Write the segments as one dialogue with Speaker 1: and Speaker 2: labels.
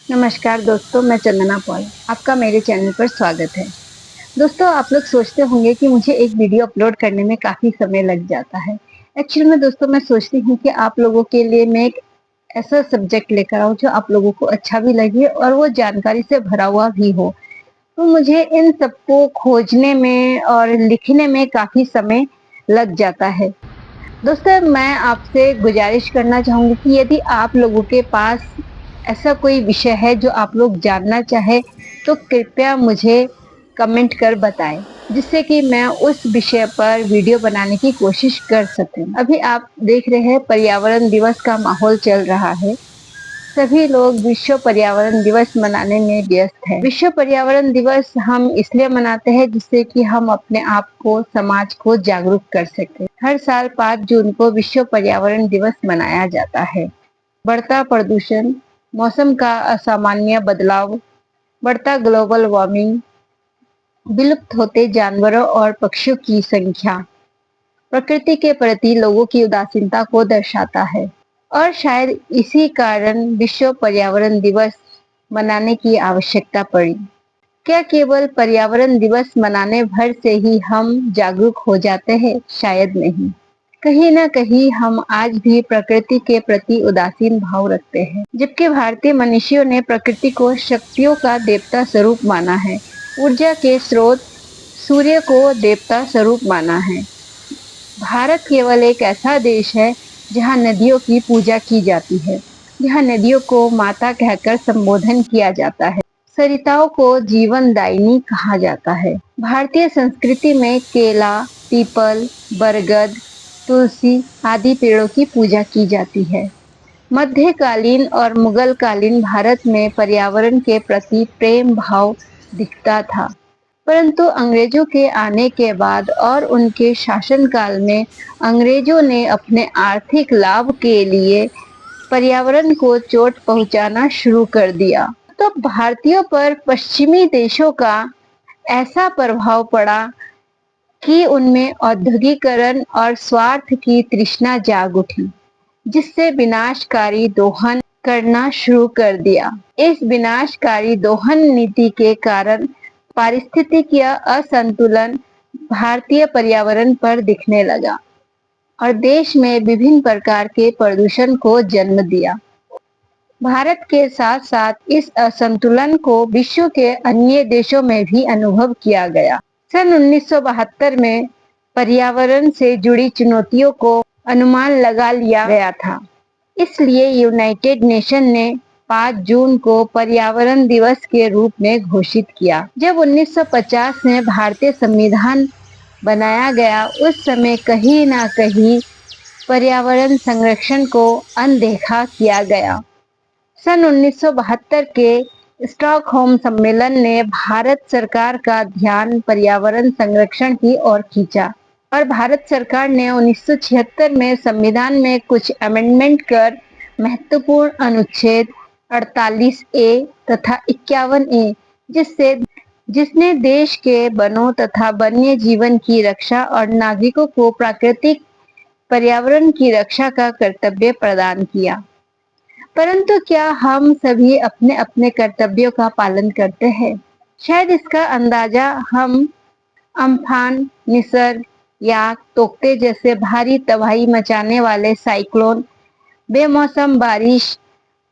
Speaker 1: नमस्कार दोस्तों, मैं चंदना पॉल। आपका मेरे चैनल पर स्वागत है। दोस्तों, आप लोग सोचते होंगे कि मुझे एक वीडियो अपलोड करने में काफ़ी समय लग जाता है। एक्चुअल में दोस्तों, मैं सोचती हूँ कि आप लोगों के लिए मैं एक ऐसा सब्जेक्ट लेकर आऊँ जो आप लोगों को अच्छा भी लगे और वो जानकारी से भरा हुआ भी हो। तो मुझे इन सबको खोजने में और लिखने में काफ़ी समय लग जाता है। दोस्तों, मैं आपसे गुजारिश करना चाहूँगी कि यदि आप लोगों के पास ऐसा कोई विषय है जो आप लोग जानना चाहें, तो कृपया मुझे कमेंट कर बताएं, जिससे कि मैं उस विषय पर वीडियो बनाने की कोशिश कर सकूं। अभी आप देख रहे हैं, पर्यावरण दिवस का माहौल चल रहा है। सभी लोग विश्व पर्यावरण दिवस मनाने में व्यस्त हैं। विश्व पर्यावरण दिवस हम इसलिए मनाते हैं जिससे कि हम अपने आप को, समाज को जागरूक कर सकें। हर साल 5 जून को विश्व पर्यावरण दिवस मनाया जाता है। बढ़ता प्रदूषण, मौसम का असामान्य बदलाव, बढ़ता ग्लोबल वार्मिंग, विलुप्त होते जानवरों और पक्षियों की संख्या, प्रकृति के प्रति लोगों की उदासीनता को दर्शाता है। और शायद इसी कारण विश्व पर्यावरण दिवस मनाने की आवश्यकता पड़ी। क्या केवल पर्यावरण दिवस मनाने भर से ही हम जागरूक हो जाते हैं? शायद नहीं। कहीं न कहीं हम आज भी प्रकृति के प्रति उदासीन भाव रखते हैं। जबकि भारतीय मनुष्यों ने प्रकृति को शक्तियों का देवता स्वरूप माना है, ऊर्जा के स्रोत सूर्य को देवता स्वरूप माना है। भारत केवल एक ऐसा देश है जहाँ नदियों की पूजा की जाती है, जहाँ नदियों को माता कहकर संबोधन किया जाता है, सरिताओं को जीवनदायिनी कहा जाता है। भारतीय संस्कृति में केला, पीपल, बरगद, तुलसी आदि पेड़ों की पूजा की जाती है। मध्यकालीन और मुगल कालीन भारत में पर्यावरण के प्रति प्रेम भाव दिखता था, परंतु अंग्रेजों के आने के बाद और उनके शासनकाल में अंग्रेजों ने अपने आर्थिक लाभ के लिए पर्यावरण को चोट पहुंचाना शुरू कर दिया। तो भारतीयों पर पश्चिमी देशों का ऐसा प्रभाव पड़ा कि उनमें औद्योगिकरण और स्वार्थ की तृष्णा जाग उठी, जिससे विनाशकारी दोहन करना शुरू कर दिया। इस विनाशकारी दोहन नीति के कारण पारिस्थितिकीय असंतुलन भारतीय पर्यावरण पर दिखने लगा और देश में विभिन्न प्रकार के प्रदूषण को जन्म दिया। भारत के साथ साथ इस असंतुलन को विश्व के अन्य देशों में भी अनुभव किया गया। सन 1972 में पर्यावरण से जुड़ी चुनौतियों को अनुमान लगा लिया गया था। इसलिए यूनाइटेड नेशन ने 5 जून को पर्यावरण दिवस के रूप में घोषित किया। जब 1950 में भारतीय संविधान बनाया गया, उस समय कहीं ना कहीं पर्यावरण संरक्षण को अनदेखा किया गया। सन 1972 के स्टॉकहोम सम्मेलन ने भारत सरकार का ध्यान पर्यावरण संरक्षण की ओर खींचा और भारत सरकार ने 1976 में संविधान में कुछ अमेंडमेंट कर महत्वपूर्ण अनुच्छेद 48 ए तथा 51 ए जिसने देश के वनों तथा वन्य जीवन की रक्षा और नागरिकों को प्राकृतिक पर्यावरण की रक्षा का कर्तव्य प्रदान किया। परंतु क्या हम सभी अपने अपने कर्तव्यों का पालन करते हैं? शायद इसका अंदाजा हम अम्फान, निसर्ग या तोकते जैसे भारी तबाही मचाने वाले साइक्लोन, बेमौसम बारिश,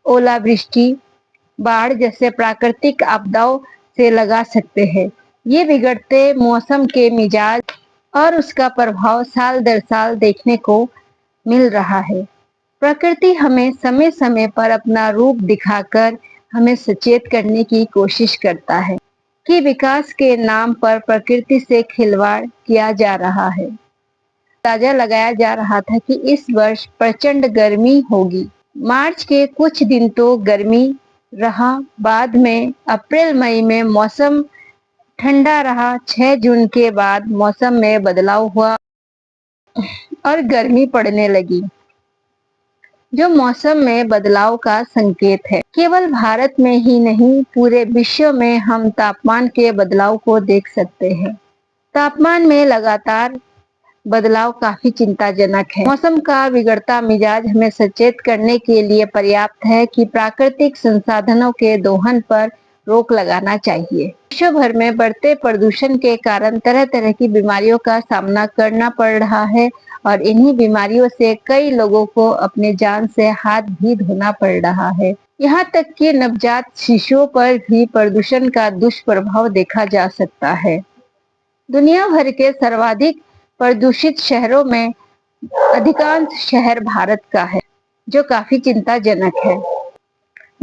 Speaker 1: ओलावृष्टि, बाढ़ जैसे प्राकृतिक आपदाओं से लगा सकते हैं। ये बिगड़ते मौसम के मिजाज और उसका प्रभाव साल दर साल देखने को मिल रहा है। प्रकृति हमें समय समय पर अपना रूप दिखाकर हमें सचेत करने की कोशिश करता है कि विकास के नाम पर प्रकृति से खिलवाड़ किया जा रहा है। अंदाजा लगाया जा रहा था कि इस वर्ष प्रचंड गर्मी होगी। मार्च के कुछ दिन तो गर्मी रहा, बाद में अप्रैल मई में मौसम ठंडा रहा। 6 जून के बाद मौसम में बदलाव हुआ और गर्मी पड़ने लगी, जो मौसम में बदलाव का संकेत है। केवल भारत में ही नहीं, पूरे विश्व में हम तापमान के बदलाव को देख सकते हैं। तापमान में लगातार बदलाव काफी चिंताजनक है। मौसम का बिगड़ता मिजाज हमें सचेत करने के लिए पर्याप्त है कि प्राकृतिक संसाधनों के दोहन पर रोक लगाना चाहिए। विश्व भर में बढ़ते प्रदूषण के कारण तरह तरह की बीमारियों का सामना करना पड़ रहा है और इन्हीं बीमारियों से कई लोगों को अपने जान से हाथ भी धोना पड़ रहा है। यहाँ तक कि नवजात शिशुओं पर भी प्रदूषण का दुष्प्रभाव देखा जा सकता है। दुनिया भर के सर्वाधिक प्रदूषित शहरों में अधिकांश शहर भारत का है, जो काफी चिंताजनक है।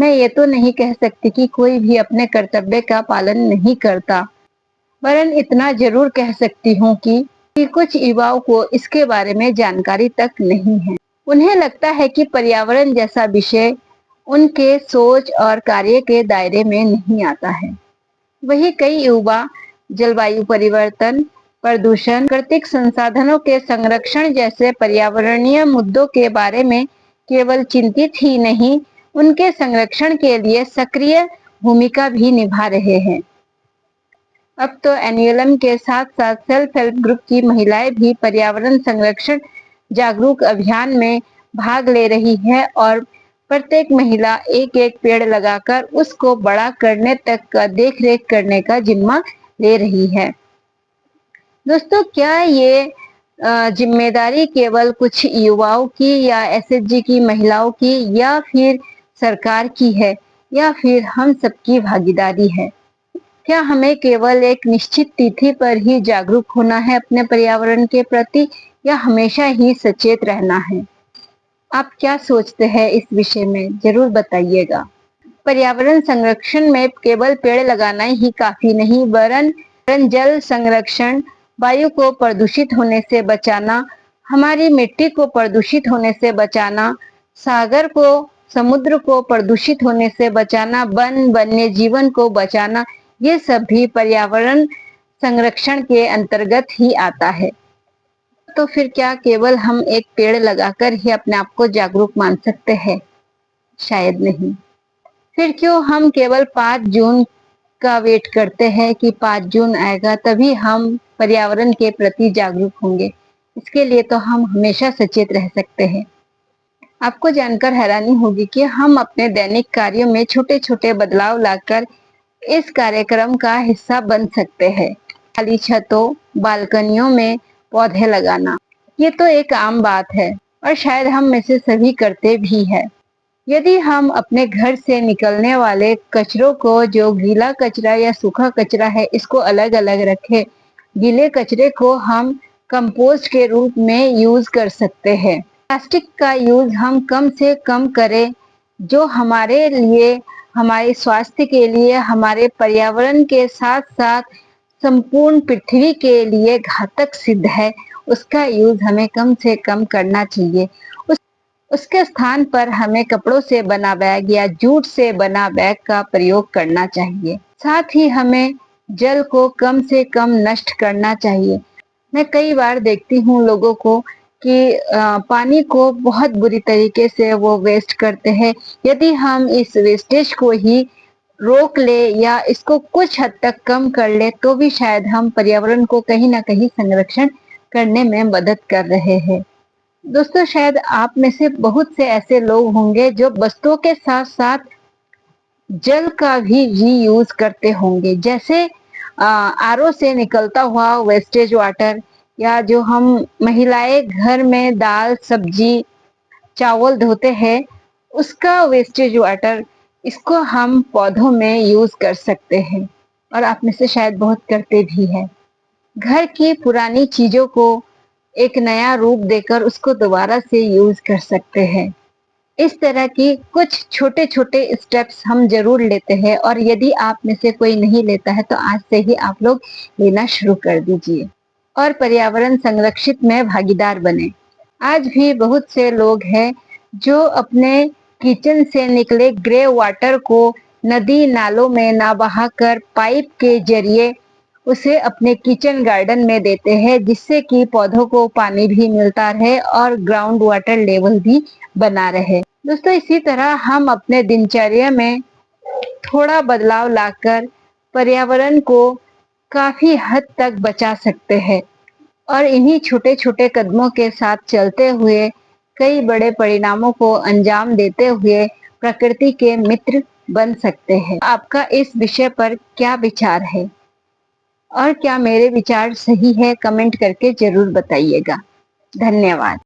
Speaker 1: मैं ये तो नहीं कह सकती कि कोई भी अपने कर्तव्य का पालन नहीं करता, वरन इतना जरूर कह सकती हूँ कि कुछ युवाओं को इसके बारे में जानकारी तक नहीं है। उन्हें लगता है कि पर्यावरण जैसा विषय उनके सोच और कार्य के दायरे में नहीं आता है। वही कई युवा जलवायु परिवर्तन, प्रदूषण, प्राकृतिक संसाधनों के संरक्षण जैसे पर्यावरणीय मुद्दों के बारे में केवल चिंतित ही नहीं, उनके संरक्षण के लिए सक्रिय भूमिका भी निभा रहे हैं। अब तो एनयूएलएम के साथ साथ सेल्फ हेल्प ग्रुप की महिलाएं भी पर्यावरण संरक्षण जागरूक अभियान में भाग ले रही है और प्रत्येक महिला एक एक पेड़ लगाकर उसको बड़ा करने तक का देख रेख करने का जिम्मा ले रही है। दोस्तों, क्या ये जिम्मेदारी केवल कुछ युवाओं की या एसएचजी की महिलाओं की या फिर सरकार की है या फिर हम सबकी भागीदारी है? क्या हमें केवल एक निश्चित तिथि पर ही जागरूक होना है अपने पर्यावरण के प्रति या हमेशा ही सचेत रहना है? आप क्या सोचते हैं इस विषय में? जरूर बताइएगा। पर्यावरण संरक्षण में केवल पेड़ लगाना ही काफी नहीं, वरन जल संरक्षण, वायु को प्रदूषित होने से बचाना, हमारी मिट्टी को प्रदूषित होने से बचाना, सागर को, समुद्र को प्रदूषित होने से बचाना, वन्य जीवन को बचाना, ये सब भी पर्यावरण संरक्षण के अंतर्गत ही आता है। तो फिर क्या केवल हम एक पेड़ लगाकर ही अपने आप को जागरूक मान सकते हैं? शायद नहीं। फिर क्यों हम केवल 5 जून का वेट करते हैं कि 5 जून आएगा तभी हम पर्यावरण के प्रति जागरूक होंगे? इसके लिए तो हम हमेशा सचेत रह सकते हैं। आपको जानकर हैरानी होगी कि हम अपने दैनिक कार्यों में छोटे छोटे बदलाव लाकर इस कार्यक्रम का हिस्सा बन सकते हैं। खाली छतों, बालकनियों में पौधे लगाना, ये तो एक आम बात है और शायद हम में से सभी करते भी हैं। यदि हम अपने घर से निकलने वाले कचरों को, जो गीला कचरा या सूखा कचरा है, इसको अलग अलग रखें, गीले कचरे को हम कंपोस्ट के रूप में यूज कर सकते हैं। प्लास्टिक का यूज हम कम से कम करें, जो हमारे लिए, हमारे स्वास्थ्य के लिए, हमारे पर्यावरण के साथ साथ संपूर्ण पृथ्वी के लिए घातक सिद्ध है, उसका यूज हमें कम से कम करना चाहिए। उसके स्थान पर हमें कपड़ों से बना बैग या जूट से बना बैग का प्रयोग करना चाहिए। साथ ही हमें जल को कम से कम नष्ट करना चाहिए। मैं कई बार देखती हूँ लोगों को कि पानी को बहुत बुरी तरीके से वो वेस्ट करते हैं। यदि हम इस वेस्टेज को ही रोक ले या इसको कुछ हद तक कम कर ले तो भी शायद हम पर्यावरण को कहीं ना कहीं संरक्षण करने में मदद कर रहे हैं। दोस्तों, शायद आप में से बहुत से ऐसे लोग होंगे जो वस्तुओं के साथ साथ जल का भी रीयूज करते होंगे, जैसे आरओ से निकलता हुआ वेस्टेज वाटर, या जो हम महिलाएं घर में दाल, सब्जी, चावल धोते हैं, उसका वेस्टेज वाटर, इसको हम पौधों में यूज कर सकते हैं और आप में से शायद बहुत करते भी हैं। घर की पुरानी चीजों को एक नया रूप देकर उसको दोबारा से यूज कर सकते हैं। इस तरह की कुछ छोटे छोटे स्टेप्स हम जरूर लेते हैं और यदि आप में से कोई नहीं लेता है तो आज से ही आप लोग लेना शुरू कर दीजिए और पर्यावरण संरक्षित में भागीदार बने। आज भी बहुत से लोग हैं जो अपने किचन से निकले ग्रे वाटर को नदी नालों में ना बहाकर पाइप के जरिए उसे अपने किचन गार्डन में देते हैं, जिससे कि पौधों को पानी भी मिलता रहे और ग्राउंड वाटर लेवल भी बना रहे। दोस्तों, इसी तरह हम अपने दिनचर्या में थोड़ा बदलाव लाकर पर्यावरण को काफी हद तक बचा सकते हैं और इन्हीं छोटे छोटे कदमों के साथ चलते हुए कई बड़े परिणामों को अंजाम देते हुए प्रकृति के मित्र बन सकते हैं। आपका इस विषय पर क्या विचार है और क्या मेरे विचार सही है? कमेंट करके जरूर बताइएगा। धन्यवाद।